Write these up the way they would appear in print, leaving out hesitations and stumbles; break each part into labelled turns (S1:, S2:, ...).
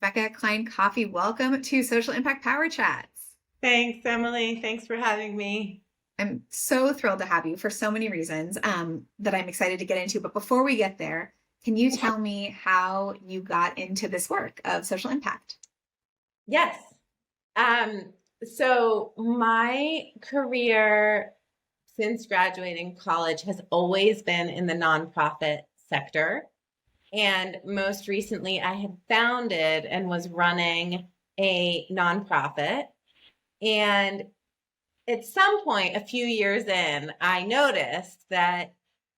S1: Becca Klein Coffey, welcome to Social Impact Power Chats.
S2: Thanks, Emily. Thanks for having me.
S1: I'm so thrilled to have you for so many reasons that I'm excited to get into. But before we get there, can you tell me how you got into this work of social impact?
S2: Yes. So my career since graduating college has always been in the nonprofit sector. And most recently, I had founded and was running a nonprofit. And at some point, a few years in, I noticed that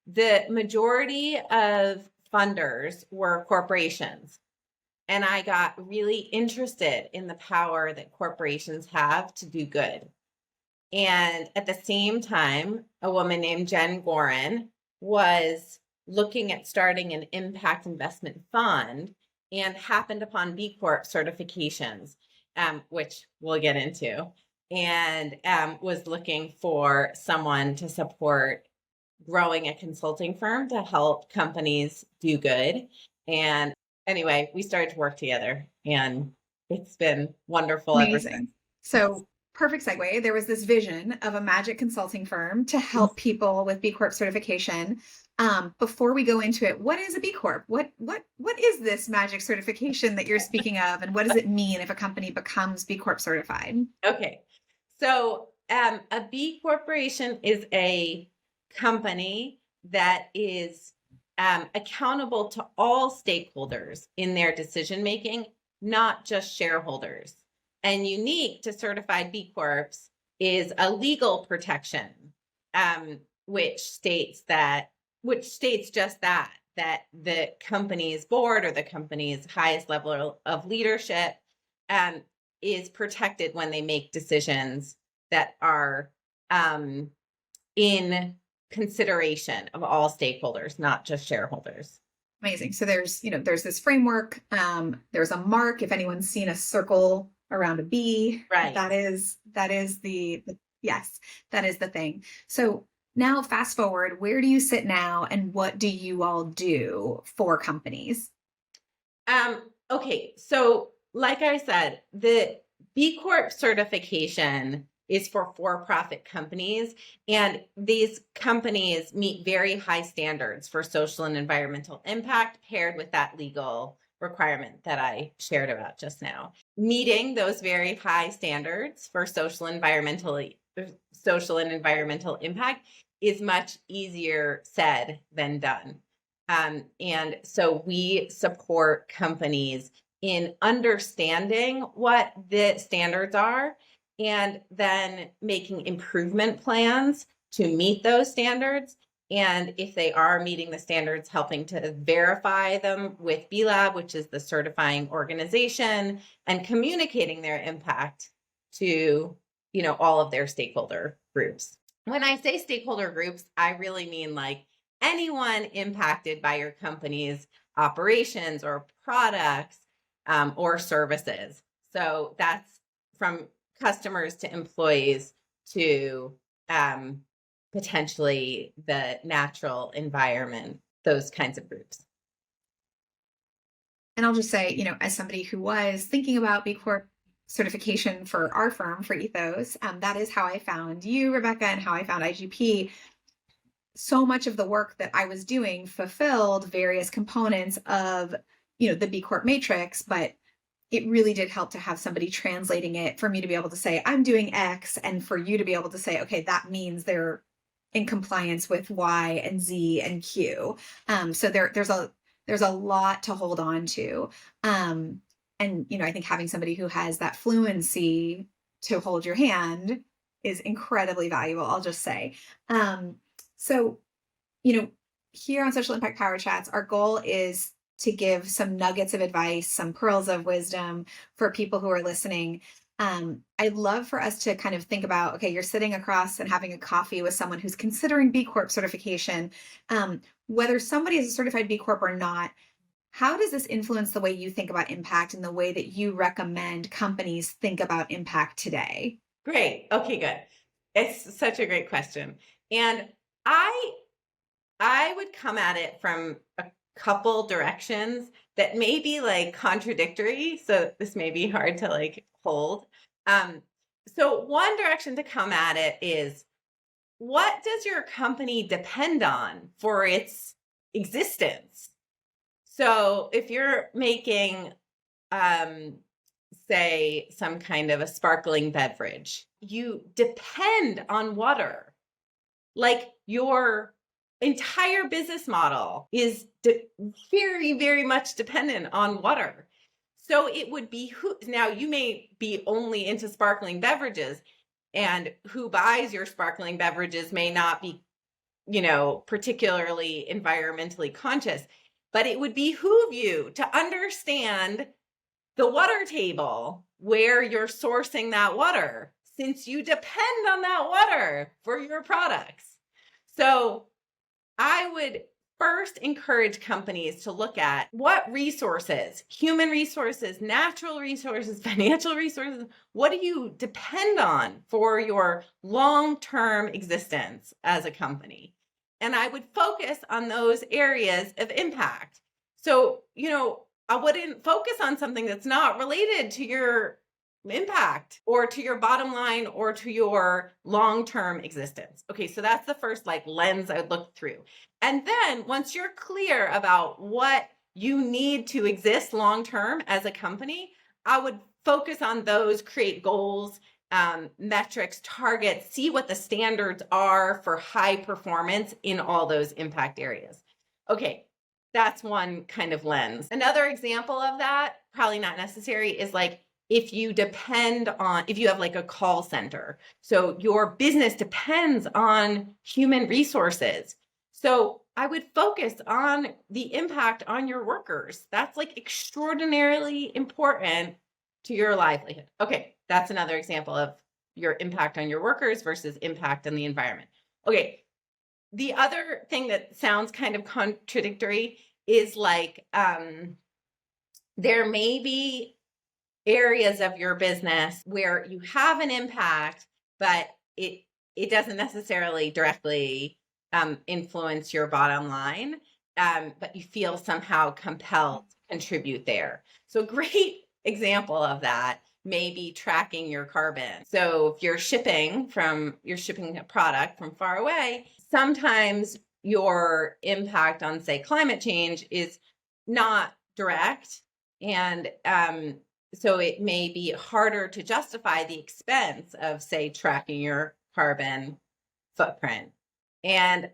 S2: the majority of funders were corporations. And I got really interested in the power that corporations have to do good. And at the same time, a woman named Jen Gorin was looking at starting an impact investment fund and happened upon B Corp certifications, which we'll get into, and was looking for someone to support growing a consulting firm to help companies do good. And anyway, we started to work together and it's been wonderful ever
S1: Amazing.
S2: since.
S1: So, perfect segue. There was this vision of a magic consulting firm to help people with B Corp certification. Before we go into it, what is a B Corp? What is this magic certification that you're speaking of, and what does it mean if a company becomes B Corp certified?
S2: Okay. So a B corporation is a company that is accountable to all stakeholders in their decision making, not just shareholders. And unique to certified B Corps is a legal protection, which states just that the company's board or the company's highest level of leadership is protected when they make decisions that are in consideration of all stakeholders, not just shareholders.
S1: Amazing. So there's this framework. There's a mark. If anyone's seen a circle around a B,
S2: Right.
S1: that is the yes, that is the thing. So now fast forward, where do you sit now and what do you all do for companies?
S2: Okay, so like I said, the B Corp certification is for for-profit companies, and these companies meet very high standards for social and environmental impact paired with that legal requirement that I shared about just now. Meeting those very high standards for social and environmental impact is much easier said than done. And so we support companies in understanding what the standards are and then making improvement plans to meet those standards. And if they are meeting the standards, helping to verify them with B Lab, which is the certifying organization, and communicating their impact to, all of their stakeholder groups. When I say stakeholder groups, I really mean like anyone impacted by your company's operations or products or services. So that's from customers to employees to potentially the natural environment, those kinds of groups.
S1: And I'll just say, as somebody who was thinking about B Corp certification for our firm, for Ethos, that is how I found you, Rebecca, and how I found IGP. So much of the work that I was doing fulfilled various components of, the B Corp matrix, but it really did help to have somebody translating it for me to be able to say, I'm doing X, and for you to be able to say, okay, that means they're in compliance with Y and Z and Q. So there's a lot to hold on to. And, I think having somebody who has that fluency to hold your hand is incredibly valuable, I'll just say. So, here on Social Impact Power Chats, our goal is to give some nuggets of advice, some pearls of wisdom for people who are listening. I'd love for us to kind of think about, okay, you're sitting across and having a coffee with someone who's considering B Corp certification. Whether somebody is a certified B Corp or not, how does this influence the way you think about impact and the way that you recommend companies think about impact today?
S2: Great. Okay, good. It's such a great question. And I would come at it from couple directions that may be like contradictory. So this may be hard to like hold. So one direction to come at it is, what does your company depend on for its existence? So if you're making, say, some kind of a sparkling beverage, you depend on water. Like your entire business model is very, very much dependent on water. So it would be now you may be only into sparkling beverages, and who buys your sparkling beverages may not be, particularly environmentally conscious, but it would behoove you to understand the water table where you're sourcing that water, since you depend on that water for your products. So I would first encourage companies to look at what resources, human resources, natural resources, financial resources, what do you depend on for your long-term existence as a company? And I would focus on those areas of impact. So, I wouldn't focus on something that's not related to your impact or to your bottom line or to your long-term existence. Okay, so that's the first lens I would look through. And then once you're clear about what you need to exist long-term as a company, I would focus on those, create goals, metrics, targets, see what the standards are for high performance in all those impact areas. Okay, that's one kind of lens. Another example of that, probably not necessary, is if you have a call center. So your business depends on human resources. So I would focus on the impact on your workers. That's extraordinarily important to your livelihood. Okay, that's another example of your impact on your workers versus impact on the environment. Okay, the other thing that sounds kind of contradictory is there may be areas of your business where you have an impact, but it doesn't necessarily directly influence your bottom line, but you feel somehow compelled to contribute there. So a great example of that may be tracking your carbon. So if you're shipping a product from far away, sometimes your impact on, say, climate change is not direct. And so it may be harder to justify the expense of, say, tracking your carbon footprint. And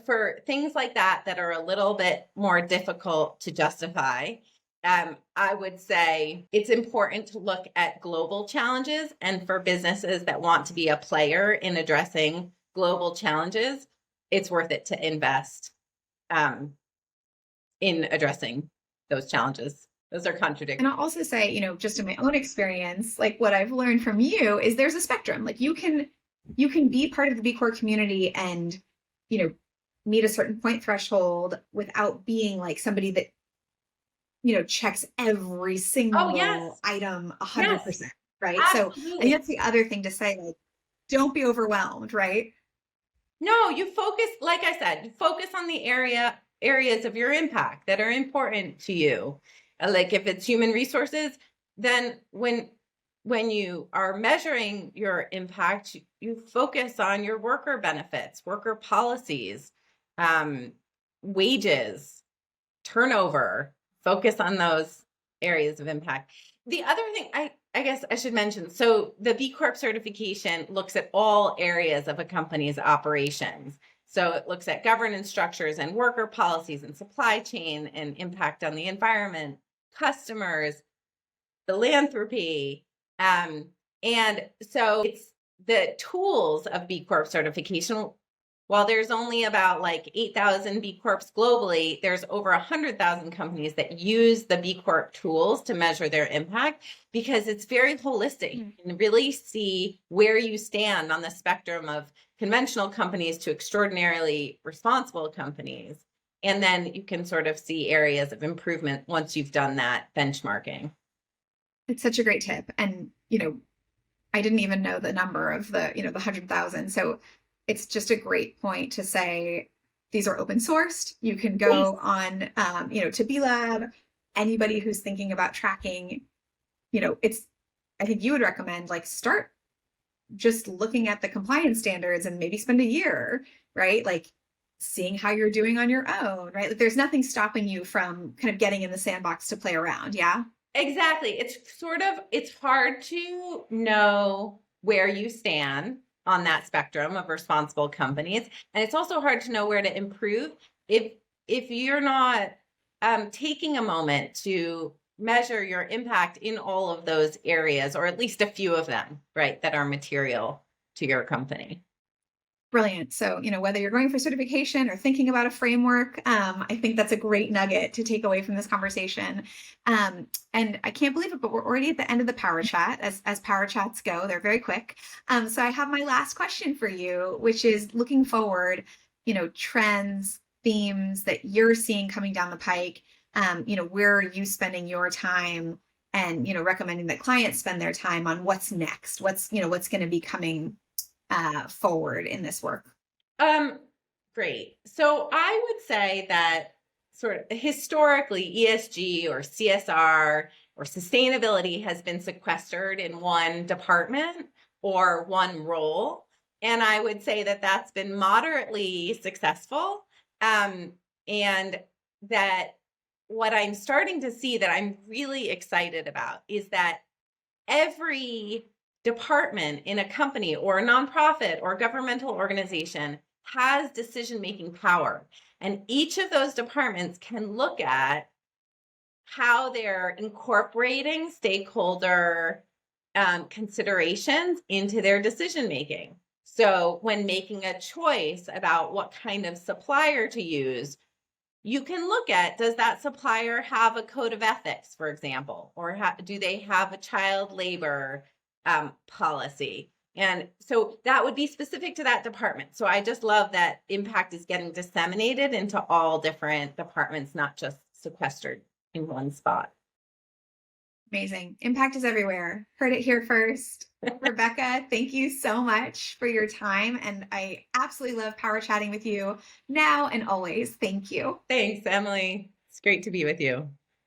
S2: for things like that are a little bit more difficult to justify, I would say it's important to look at global challenges. And for businesses that want to be a player in addressing global challenges, it's worth it to invest in addressing those challenges. Those are contradictory.
S1: And I'll also say, just in my own experience, what I've learned from you is there's a spectrum. You can be part of the B Corp community and, meet a certain point threshold without being somebody that, checks every single item 100%. Yes. Right. Absolutely. So I think that's the other thing to say, don't be overwhelmed, right?
S2: No, you focus, like I said, you focus on the areas of your impact that are important to you. If it's human resources, then when you are measuring your impact, you focus on your worker benefits, worker policies, wages, turnover, focus on those areas of impact. The other thing I guess I should mention, so the B Corp certification looks at all areas of a company's operations. So it looks at governance structures and worker policies and supply chain and impact on the environment, customers, philanthropy. And so it's the tools of B Corp certification. While there's only about 8,000 B Corps globally, there's over 100,000 companies that use the B Corp tools to measure their impact, because it's very holistic. You can really see where you stand on the spectrum of conventional companies to extraordinarily responsible companies. And then you can sort of see areas of improvement once you've done that benchmarking.
S1: It's such a great tip. And, I didn't even know the number of the 100,000. So it's just a great point to say, these are open sourced. You can go on, to B Lab. Anybody who's thinking about tracking, I think you would recommend like start just looking at the compliance standards and maybe spend a year, right? Like seeing how you're doing on your own, right? Like there's nothing stopping you from kind of getting in the sandbox to play around. Yeah.
S2: Exactly. It's hard to know where you stand on that spectrum of responsible companies. And it's also hard to know where to improve if you're not taking a moment to measure your impact in all of those areas, or at least a few of them, right, that are material to your company.
S1: Brilliant. So, whether you're going for certification or thinking about a framework, I think that's a great nugget to take away from this conversation. And I can't believe it, but we're already at the end of the Power Chat. As Power Chats go, they're very quick. So I have my last question for you, which is looking forward, trends, themes that you're seeing coming down the pike. Where are you spending your time, and, recommending that clients spend their time on what's next, what's going to be coming forward in this work?
S2: Great. So I would say that sort of historically ESG or CSR or sustainability has been sequestered in one department or one role. And I would say that that's been moderately successful. And that what I'm starting to see that I'm really excited about is that every department in a company or a nonprofit or governmental organization has decision-making power. And each of those departments can look at how they're incorporating stakeholder considerations into their decision-making. So when making a choice about what kind of supplier to use, you can look at, does that supplier have a code of ethics, for example, or do they have a child labor policy? And so that would be specific to that department. So I just love that impact is getting disseminated into all different departments, not just sequestered in one spot.
S1: Amazing. Impact is everywhere. Heard it here first. Rebecca, thank you so much for your time. And I absolutely love power chatting with you now and always. Thank you.
S2: Thanks, Emily. It's great to be with you.